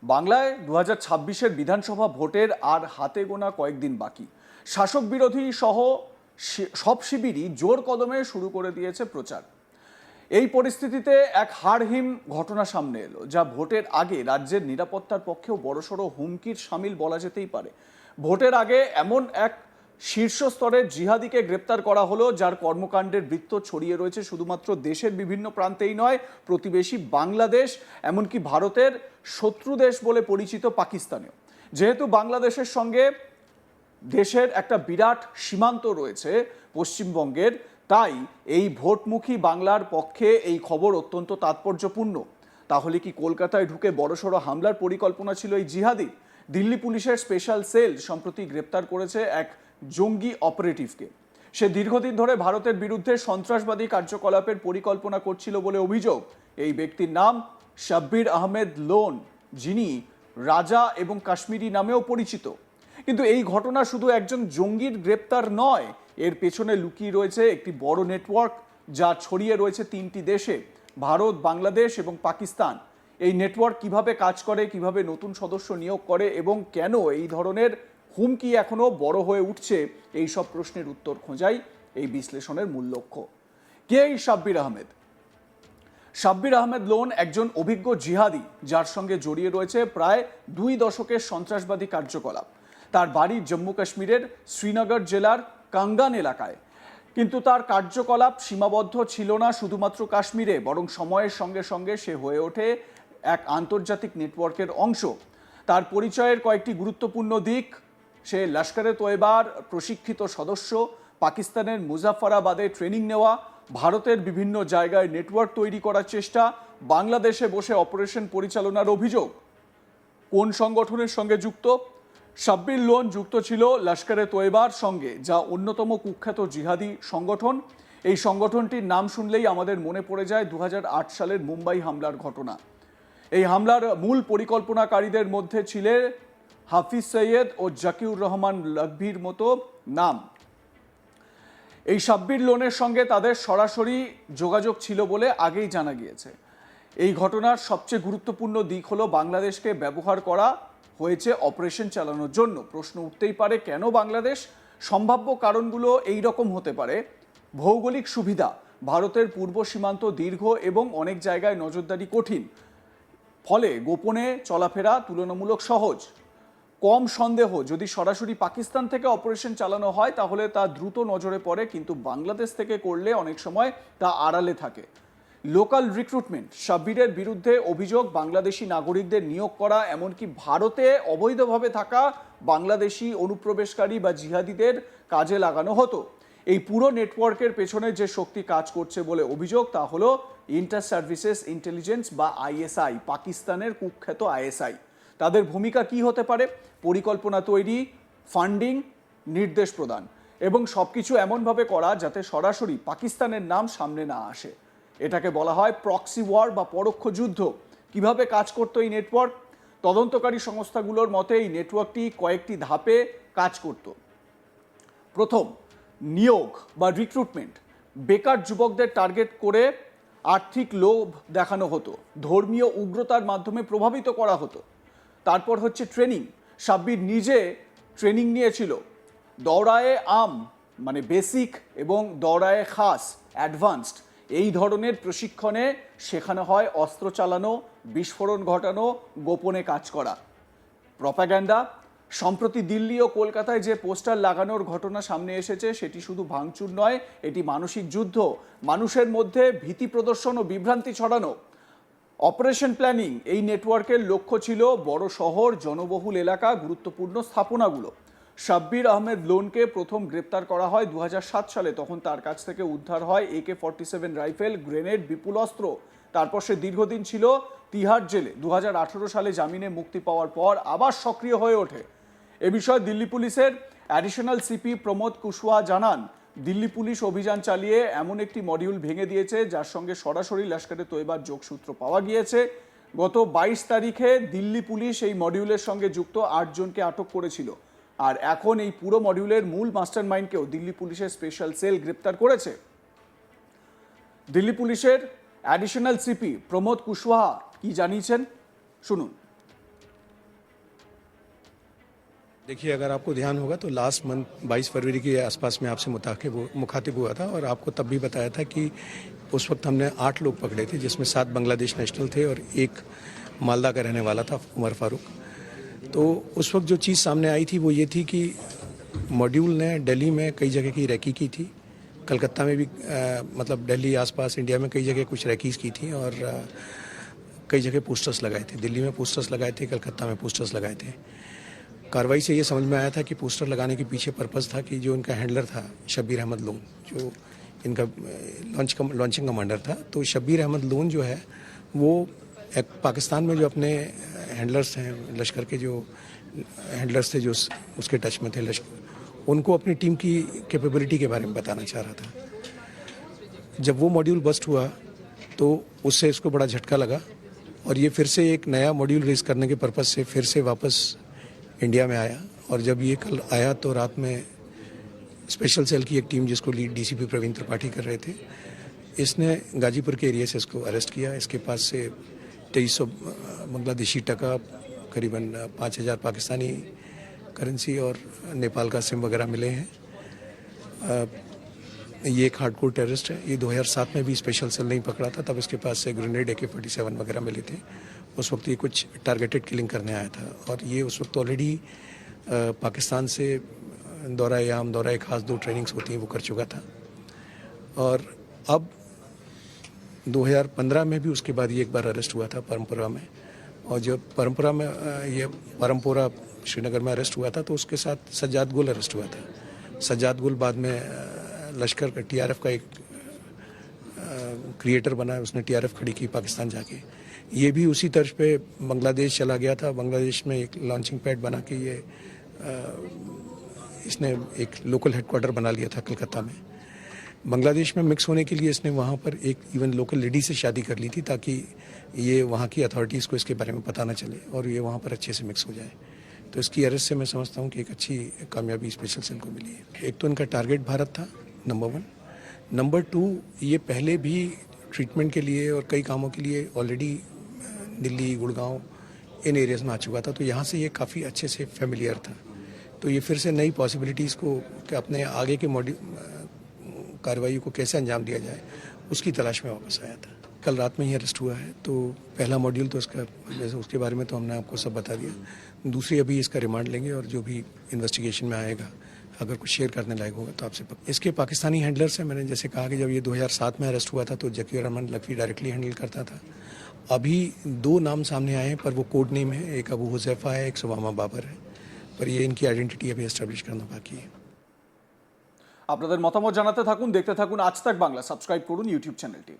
বাংলায় 2026-এর বিধানসভা ভোটের আর হাতে গোনা কয়েকদিন বাকি। শাসক বিরোধী সহ সব শিবিরই জোর কদমে শুরু করে দিয়েছে প্রচার। এই পরিস্থিতিতে এক হাড়হিম ঘটনা সামনে এলো, যা ভোটের আগে রাজ্যের নিরাপত্তার পক্ষেও বড়সড় হুমকির শামিল বলা যেতেই পারে। ভোটের আগে এমন এক শীর্ষ স্তরের জিহাদিকে গ্রেপ্তার করা হলো, যার কর্মকাণ্ডের বৃত্ত ছড়িয়ে রয়েছে শুধুমাত্র দেশের বিভিন্ন প্রান্তেই নয়, প্রতিবেশী বাংলাদেশ, এমনকি ভারতের শত্রু দেশ বলে পরিচিত পাকিস্তানেও। যেহেতু বাংলাদেশের সঙ্গে দেশের একটা বিরাট সীমান্ত রয়েছে পশ্চিমবঙ্গের, তাই এই ভোটমুখী বাংলার পক্ষে এই খবর অত্যন্ত তাৎপর্যপূর্ণ। তাহলে কি কলকাতায় ঢুকে বড়সড় হামলার পরিকল্পনা ছিল এই জিহাদির? দিল্লি পুলিশের স্পেশাল সেল সম্প্রতি গ্রেপ্তার করেছে এক জঙ্গি অপারেটিভকে। সে দীর্ঘদিন ধরে ভারতের বিরুদ্ধে সন্ত্রাসবাদী কার্যকলাপের পরিকল্পনা করছিল বলে অভিযোগ। এই ব্যক্তির নাম শাব্বির আহমেদ লোন, যিনি রাজা এবং কাশ্মীরি নামেও পরিচিত। কিন্তু এই ঘটনা শুধু একজন জঙ্গির গ্রেপ্তার নয়, এর পেছনে লুকিয়ে রয়েছে একটি বড় নেটওয়ার্ক, যা ছড়িয়ে রয়েছে 3টি দেশে: ভারত, বাংলাদেশ এবং পাকিস্তান। এই নেটওয়ার্ক কিভাবে কাজ করে, কিভাবে নতুন সদস্য নিয়োগ করে এবং কেন এই ধরনের হুমকি এখনো বড় হয়ে উঠছে, এই সব প্রশ্নের উত্তর খোঁজাই এই বিশ্লেষণের মূল লক্ষ্য। কে এই শাব্বির আহমেদ? শাব্বির আহমেদ লোন একজন অভিজ্ঞ জিহাদি, যার সঙ্গে জড়িয়ে রয়েছে প্রায় 2 দশকের সন্ত্রাসবাদী কার্যকলাপ। তার বাড়ি জম্মু কাশ্মীরের শ্রীনগর জেলার কাঙ্গান এলাকায়। কিন্তু তার কার্যকলাপ সীমাবদ্ধ ছিল না শুধুমাত্র কাশ্মীরে, বরং সময়ের সঙ্গে সঙ্গে সে হয়ে ওঠে এক আন্তর্জাতিক নেটওয়ার্কের অংশ। তার পরিচয়ের কয়েকটি গুরুত্বপূর্ণ দিক: সে লস্করে তৈবার প্রশিক্ষিত সদস্য, পাকিস্তানের মুজাফফরাবাদে ট্রেনিং নেওয়া, ভারতের বিভিন্ন জায়গায় নেটওয়ার্ক তৈরি করার চেষ্টা, বাংলাদেশে বসে অপারেশন পরিচালনার অভিযোগ। কোন সংগঠনের সঙ্গে যুক্ত? শাব্বির লোন যুক্ত ছিল লস্করে তৈবার সঙ্গে, যা অন্যতম কুখ্যাত জিহাদি সংগঠন। এই সংগঠনটির নাম শুনলেই আমাদের মনে পড়ে যায় 2008 সালের মুম্বাই হামলার ঘটনা। এই হামলার মূল পরিকল্পনাকারীদের মধ্যে ছিলেন হাফিজ সৈয়দ ও জাকিউর রহমান লখভির মতো নাম। এই শাব্বির লোনের সঙ্গে তাদের সরাসরি যোগাযোগ ছিল বলে আগেই জানা গিয়েছে। এই ঘটনার সবচেয়ে গুরুত্বপূর্ণ দিক হলো বাংলাদেশকে ব্যবহার করা হয়েছে অপারেশন চালানোর জন্য। প্রশ্ন উঠতেই পারে, কেন বাংলাদেশ? সম্ভাব্য কারণগুলো এই রকম হতে পারে: ভৌগোলিক সুবিধা, ভারতের পূর্ব সীমান্ত দীর্ঘ এবং অনেক জায়গায় নজরদারি কঠিন, ফলে গোপনে চলাফেরা তুলনামূলক সহজ। কম সন্দেহ, যদি সরাসরি পাকিস্তান থেকে অপারেশন চালানো হয় তাহলে তা দ্রুত নজরে পড়ে, কিন্তু বাংলাদেশ থেকে করলে অনেক সময় তা আড়ালে থাকে। লোকাল রিক্রুটমেন্ট, শাব্বিরের বিরুদ্ধে অভিযোগ বাংলাদেশি নাগরিকদের নিয়োগ করা, এমনকি ভারতে অবৈধভাবে থাকা বাংলাদেশি অনুপ্রবেশকারী বা জিহাদিদের কাজে লাগানো হতো। এই পুরো নেটওয়ার্কের পেছনে যে শক্তি কাজ করছে বলে অভিযোগ, তা হলো ইন্টার সার্ভিসেস ইন্টেলিজেন্স বা আইএসআই, পাকিস্তানের কুখ্যাত আইএসআই। তাদের ভূমিকা কি হতে পারে? পরিকল্পনা তৈরি, ফান্ডিং, নির্দেশ প্রদান এবং সবকিছু এমনভাবে করা যাতে সরাসরি পাকিস্তানের নাম সামনে না আসে। এটাকে বলা হয় প্রক্সি ওয়ার বা পরোক্ষ যুদ্ধ। কিভাবে কাজ করতো এই নেটওয়ার্ক? তদন্তকারী সংস্থাগুলোর মতে এই নেটওয়ার্কটি কয়েকটি ধাপে কাজ করত। প্রথম, নিয়োগ বা রিক্রুটমেন্ট। বেকার যুবকদের টার্গেট করে আর্থিক লোভ দেখানো হতো, ধর্মীয় উগ্রতার মাধ্যমে প্রভাবিত করা হতো। তারপর হচ্ছে ট্রেনিং। শাব্বির নিজে ট্রেনিং নিয়েছিল। দৌড়ায়ে আম মানে বেসিক এবং দৌড়ায়ে খাস অ্যাডভান্সড, এই ধরনের প্রশিক্ষণে শেখানো হয় অস্ত্র চালানো, বিস্ফোরণ ঘটানো, গোপনে কাজ করা। প্রপাগ্যান্ডা। সম্প্রতি দিল্লি ও কলকাতায় যে পোস্টার লাগানোর ঘটনা সামনে এসেছে, সেটি শুধু ভাঙচুর নয়, এটি মানসিক যুদ্ধ। মানুষের মধ্যে ভীতি প্রদর্শন ও বিভ্রান্তি ছড়ানো। অপারেশন প্ল্যানিং, এই নেটওয়ার্কের লক্ষ্য ছিল বড় শহর, জনবহুল এলাকা, গুরুত্বপূর্ণ স্থাপনাগুলো। শাব্বির আহমেদ লোনকে প্রথম গ্রেপ্তার করা হয় 2007 সালে। তখন তার কাছ থেকে উদ্ধার হয় AK-47 রাইফেল, গ্রেনেড, বিপুল অস্ত্র। তারপর সে দীর্ঘদিন ছিল তিহার জেলে। 2018 সালে জামিনে মুক্তি পাওয়ার পর আবার সক্রিয় হয়ে ওঠে। এ বিষয়ে দিল্লি পুলিশের অ্যাডিশনাল সিপি প্রমোদ কুশওয়াহা জানান, দিল্লি পুলিশ অভিযান চালিয়ে এমন একটি মডিউল ভেঙে দিয়েছে যার সঙ্গে সরাসরি লস্করে তৈবার যোগসূত্র পাওয়া গিয়েছে। গত 22 তারিখে দিল্লি পুলিশ এই মডিউলের সঙ্গে যুক্ত 8 জনকে আটক করেছিল। আর এখন এই পুরো মডিউলের মূল মাস্টারমাইন্ডকেও দিল্লি পুলিশের স্পেশাল সেল গ্রেপ্তার করেছে। দিল্লি পুলিশের অ্যাডিশনাল সিপি প্রমোদ কুশওয়াহা কি জানিয়েছেন, শুনুন। देखिए, अगर आपको ध्यान होगा तो लास्ट मंथ 22 फरवरी के आसपास में आपसे मुखातिब हुआ था और आपको तब भी बताया था कि उस वक्त हमने 8 लोग पकड़े थे, जिसमें 7 बांग्लादेश नेशनल थे और एक मालदा का रहने वाला था, उमर फारूक। तो उस वक्त जो चीज़ सामने आई थी वो ये थी कि मॉड्यूल ने दिल्ली में कई जगह की रैकी की थी, कलकत्ता में भी मतलब दिल्ली आसपास इंडिया में कई जगह कुछ रैकीज की थी और कई जगह पोस्टर्स लगाए थे। दिल्ली में पोस्टर्स लगाए थे, कलकत्ता में पोस्टर्स लगाए थे। कार्रवाई से ये समझ में आया था कि पोस्टर लगाने के पीछे पर्पस था कि जो इनका हैंडलर था शब्बीर अहमद लोन, जो इनका लॉन्चिंग कमांडर था, तो शब्बीर अहमद लोन जो है वो एक पाकिस्तान में जो अपने हैंडलर्स हैं, लश्कर के जो हैंडलर्स थे जो उसके टच में थे लश्कर, उनको अपनी टीम की कैपेबिलिटी के बारे में बताना चाह रहा था। जब वो मॉड्यूल बस्ट हुआ तो उससे इसको बड़ा झटका लगा और ये फिर से एक नया मॉड्यूल रेज करने के पर्पज़ से फिर से वापस इंडिया में आया। और जब ये कल आया तो रात में स्पेशल सेल की एक टीम जिसको लीड डीसीपी प्रवीण त्रिपाठी कर रहे थे, इसने गाजीपुर के एरिया से इसको अरेस्ट किया। इसके पास से 2300 बांग्लादेशी टका, करीबन 5000 पाकिस्तानी करेंसी और नेपाल का सिम वगैरह मिले हैं। ये एक हार्डकोर टेररिस्ट है। ये 2007 में भी स्पेशल सेल नहीं पकड़ा था, तब इसके पास से ग्रेनेड AK-47 वगैरह मिले थे। उस वक्त ये कुछ टारगेटेड किलिंग करने आया था और ये उस वक्त ऑलरेडी पाकिस्तान से दौरा याम, दौरा खास 2 ट्रेनिंग्स होती हैं वो कर चुका था। और अब 2015 में भी उसके बाद ये एक बार अरेस्ट हुआ था परमपुरा में, और जब परमपुरा में ये परमपुरा श्रीनगर में अरेस्ट हुआ था तो उसके साथ सज्जाद गुल अरेस्ट हुआ था। सज्जाद गुल बाद में लश्कर का TRF का एक क्रिएटर बना है, उसने TRF खड़ी की पाकिस्तान जाके। ये भी उसी तर्ज पे बांग्लादेश चला गया था। बांग्लादेश में एक लॉन्चिंग पैड बना के ये इसने एक लोकल हेडक्वार्टर बना लिया था कलकत्ता में। बांग्लादेश में मिक्स होने के लिए इसने वहाँ पर एक इवन लोकल लेडी से शादी कर ली थी ताकि ये वहाँ की अथॉरिटीज़ को इसके बारे में पता ना चले और ये वहाँ पर अच्छे से मिक्स हो जाए। तो इसकी अरेस्ट से मैं समझता हूँ कि एक अच्छी कामयाबी स्पेशल सेल को मिली है। एक तो इनका टारगेट भारत था, नंबर 1। नंबर 2, ये पहले भी ट्रीटमेंट के लिए और कई कामों के लिए ऑलरेडी दिल्ली, गुड़गांव इन एरियाज़ में आ चुका था, तो यहाँ से ये काफ़ी अच्छे से फेमिलियर था। तो ये फिर से नई पॉसिबिलिटीज़ को कि अपने आगे के कार्रवाई को कैसे अंजाम दिया जाए उसकी तलाश में वापस आया था। कल रात में ही अरेस्ट हुआ है। तो पहला मॉड्यूल तो इसका जैसे उसके बारे में तो हमने आपको सब बता दिया। दूसरी अभी इसका रिमांड लेंगे और जो भी इन्वेस्टिगेशन में आएगा अगर कुछ शेयर करने लायक होगा तो आपसे इसके पाकिस्तानी हैंडलर्स हैं। मैंने जैसे कहा कि जब ये 2007 में अरेस्ट हुआ था तो जकीर रहमान लखवी डायरेक्टली हैंडल करता था। अभी 2 नाम सामने आए हैं पर वो कोड नेम है, एक अबू हुज़ैफा है, एक सुमामा बाबर है, पर ये इनकी आइडेंटिटी अभी एस्टैब्लिश करना बाकी है। আপনাদের মতামত জানাতে থাকুন, দেখতে থাকুন আজ তাক বাংলা। সাবস্ক্রাইব করুন ইউটিউব চ্যানেলটি।